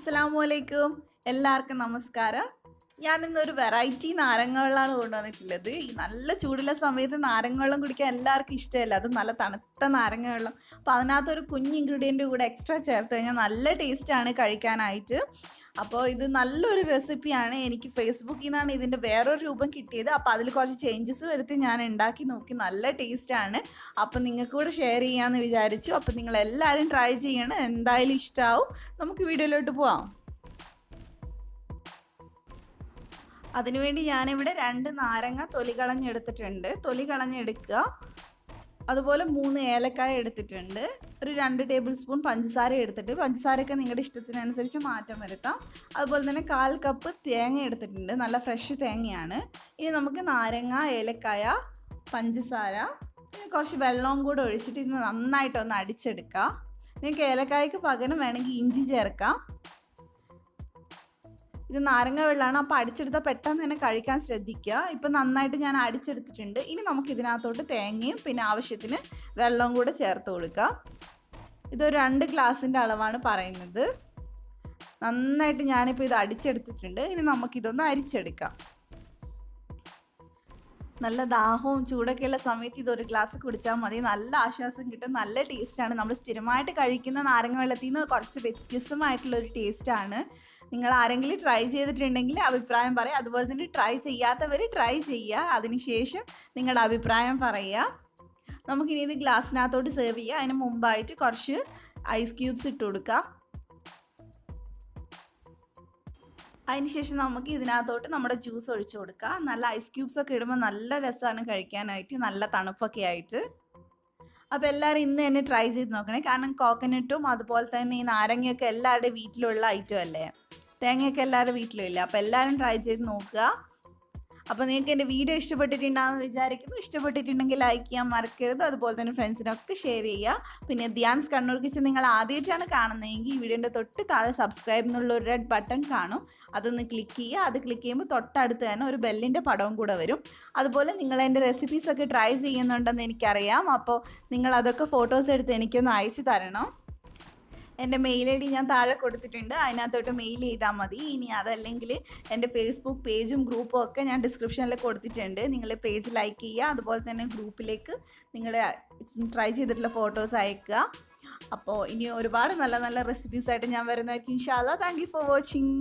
അസ്സലാമലൈക്കും. എല്ലാവർക്കും നമസ്കാരം. ഞാനിന്നൊരു വെറൈറ്റി നാരങ്ങ വെള്ളമാണ് കൊണ്ടുവന്നിട്ടുള്ളത്. ഈ നല്ല ചൂടുള്ള സമയത്ത് നാരങ്ങ വെള്ളം കുടിക്കാൻ എല്ലാവർക്കും ഇഷ്ടമല്ല, അത് നല്ല തണുത്ത നാരങ്ങ വെള്ളം. അപ്പോൾ അതിനകത്തൊരു കുഞ്ഞ് ഇൻഗ്രീഡിയൻറ്റ് കൂടെ എക്സ്ട്രാ ചേർത്ത് കഴിഞ്ഞാൽ നല്ല ടേസ്റ്റാണ് കഴിക്കാനായിട്ട്. അപ്പോൾ ഇത് നല്ലൊരു റെസിപ്പിയാണ്. എനിക്ക് ഫേസ്ബുക്കിൽ നിന്നാണ് ഇതിൻ്റെ വേറൊരു രൂപം കിട്ടിയത്. അപ്പോൾ അതിൽ കുറച്ച് ചേഞ്ചസ് വരുത്തി ഞാൻ ഉണ്ടാക്കി നോക്കി. നല്ല ടേസ്റ്റാണ്. അപ്പോൾ നിങ്ങൾക്ക് കൂടെ ഷെയർ ചെയ്യാമെന്ന് വിചാരിച്ചു. അപ്പോൾ നിങ്ങളെല്ലാവരും ട്രൈ ചെയ്യണം, എന്തായാലും ഇഷ്ടമാവും. നമുക്ക് വീഡിയോയിലോട്ട് പോവാം. അതിനുവേണ്ടി ഞാനിവിടെ 2 നാരങ്ങ തൊലി കളഞ്ഞെടുത്തിട്ടുണ്ട്. തൊലി കളഞ്ഞെടുക്കുക. അതുപോലെ 3 ഏലക്കായ എടുത്തിട്ടുണ്ട്. ഒരു 2 ടേബിൾ സ്പൂൺ പഞ്ചസാര എടുത്തിട്ട്, പഞ്ചസാരയൊക്കെ നിങ്ങളുടെ ഇഷ്ടത്തിനനുസരിച്ച് മാറ്റം വരുത്താം. അതുപോലെ തന്നെ 1/4 കപ്പ് തേങ്ങ എടുത്തിട്ടുണ്ട്. നല്ല ഫ്രഷ് തേങ്ങയാണ്. ഇനി നമുക്ക് നാരങ്ങ, ഏലക്കായ, പഞ്ചസാര, പിന്നെ കുറച്ച് വെള്ളവും കൂടെ ഒഴിച്ചിട്ട് ഇത് നന്നായിട്ടൊന്ന് അടിച്ചെടുക്കുക. നിങ്ങൾക്ക് ഏലക്കായ്ക്ക് പകരം വേണമെങ്കിൽ ഇഞ്ചി ചേർക്കാം. ഇത് നാരങ്ങ വെള്ളമാണ്, അപ്പോൾ അടിച്ചെടുത്താൽ പെട്ടെന്ന് തന്നെ കഴിക്കാൻ ശ്രദ്ധിക്കുക. ഇപ്പം നന്നായിട്ട് ഞാൻ അടിച്ചെടുത്തിട്ടുണ്ട്. ഇനി നമുക്ക് ഇതിനകത്തോട്ട് തേങ്ങയും പിന്നെ ആവശ്യത്തിന് വെള്ളവും കൂടെ ചേർത്ത് കൊടുക്കുക. ഇതൊരു 2 ഗ്ലാസിൻ്റെ അളവാണ് പറയുന്നത്. നന്നായിട്ട് ഞാനിപ്പോൾ ഇത് അടിച്ചെടുത്തിട്ടുണ്ട്. ഇനി നമുക്കിതൊന്ന് അരിച്ചെടുക്കാം. നല്ല ദാഹവും ചൂടൊക്കെയുള്ള സമയത്ത് ഇതൊരു ഗ്ലാസ് കുടിച്ചാൽ മതി. നല്ല ആശ്വാസം കിട്ടും, നല്ല ടേസ്റ്റാണ്. നമ്മൾ സ്ഥിരമായിട്ട് കഴിക്കുന്ന നാരങ്ങ വെള്ളത്തിൽ നിന്ന് കുറച്ച് വ്യത്യസ്തമായിട്ടുള്ളൊരു ടേസ്റ്റാണ്. നിങ്ങൾ ആരെങ്കിലും ട്രൈ ചെയ്തിട്ടുണ്ടെങ്കിൽ അഭിപ്രായം പറയുക. അതുപോലെ തന്നെ ട്രൈ ചെയ്യാത്തവർ ട്രൈ ചെയ്യുക, അതിനുശേഷം നിങ്ങളുടെ അഭിപ്രായം പറയുക. നമുക്കിനി ഇത് ഗ്ലാസ്സിനകത്തോട്ട് സെർവ് ചെയ്യുക. അതിന് മുമ്പായിട്ട് കുറച്ച് ഐസ് ക്യൂബ്സ് ഇട്ട് കൊടുക്കുക. അതിനുശേഷം നമുക്ക് ഇതിനകത്തോട്ട് നമ്മുടെ ജ്യൂസ് ഒഴിച്ചു കൊടുക്കുക. നല്ല ഐസ് ക്യൂബ്സൊക്കെ ഇടുമ്പോൾ നല്ല രസമാണ് കഴിക്കാനായിട്ട്, നല്ല തണുപ്പൊക്കെ ആയിട്ട്. അപ്പോൾ എല്ലാവരും ഇന്ന് തന്നെ ട്രൈ ചെയ്ത് നോക്കണേ. കാരണം കോക്കനട്ടും അതുപോലെ തന്നെ ഈ നാരങ്ങയൊക്കെ എല്ലാവരുടെയും വീട്ടിലുള്ള ഐറ്റം അല്ലേ. തേങ്ങയൊക്കെ എല്ലാവരുടെ വീട്ടിലും ഇല്ല. അപ്പോൾ എല്ലാവരും ട്രൈ ചെയ്ത് നോക്കുക. അപ്പോൾ നിങ്ങൾക്ക് എൻ്റെ വീഡിയോ ഇഷ്ടപ്പെട്ടിട്ടുണ്ടാകുമെന്ന് വിചാരിക്കുന്നു. ഇഷ്ടപ്പെട്ടിട്ടുണ്ടെങ്കിൽ ലൈക്ക് ചെയ്യാൻ മറക്കരുത്. അതുപോലെ തന്നെ ഫ്രണ്ട്സിനൊക്കെ ഷെയർ ചെയ്യുക. പിന്നെ ധ്യാൻസ് കണ്ണൂർ കിച്ചൻ നിങ്ങൾ ആദ്യമായിട്ടാണ് കാണുന്നതെങ്കിൽ ഈ വീഡിയോൻ്റെ തൊട്ട് താഴെ സബ്സ്ക്രൈബ് എന്നുള്ള ഒരു റെഡ് ബട്ടൺ കാണും. അതൊന്ന് ക്ലിക്ക് ചെയ്യുക. അത് ക്ലിക്ക് ചെയ്യുമ്പോൾ തൊട്ടടുത്ത് തന്നെ ഒരു ബെല്ലിൻ്റെ പടവും കൂടെ വരും. അതുപോലെ നിങ്ങൾ എൻ്റെ റെസിപ്പീസൊക്കെ ട്രൈ ചെയ്യുന്നുണ്ടെന്ന് എനിക്കറിയാം. അപ്പോൾ നിങ്ങളതൊക്കെ ഫോട്ടോസ് എടുത്ത് എനിക്കൊന്ന് അയച്ചു തരണം. എൻ്റെ മെയിൽ ഐ ഡി ഞാൻ താഴെ കൊടുത്തിട്ടുണ്ട്. അതിനകത്തോട്ട് മെയിൽ ചെയ്താൽ മതി. ഇനി അതല്ലെങ്കിൽ എൻ്റെ ഫേസ്ബുക്ക് പേജും ഗ്രൂപ്പും ഒക്കെ ഞാൻ ഡിസ്ക്രിപ്ഷനിൽ കൊടുത്തിട്ടുണ്ട്. നിങ്ങൾ പേജ് ലൈക്ക് ചെയ്യുക. അതുപോലെ തന്നെ ഗ്രൂപ്പിലേക്ക് നിങ്ങളുടെ ട്രൈ ചെയ്തിട്ടുള്ള ഫോട്ടോസ് അയക്കുക. അപ്പോൾ ഇനി ഒരുപാട് നല്ല നല്ല റെസിപ്പീസായിട്ട് ഞാൻ വരുന്നതായിരിക്കും ഇൻഷാ അല്ലാഹ്. Thank you for watching.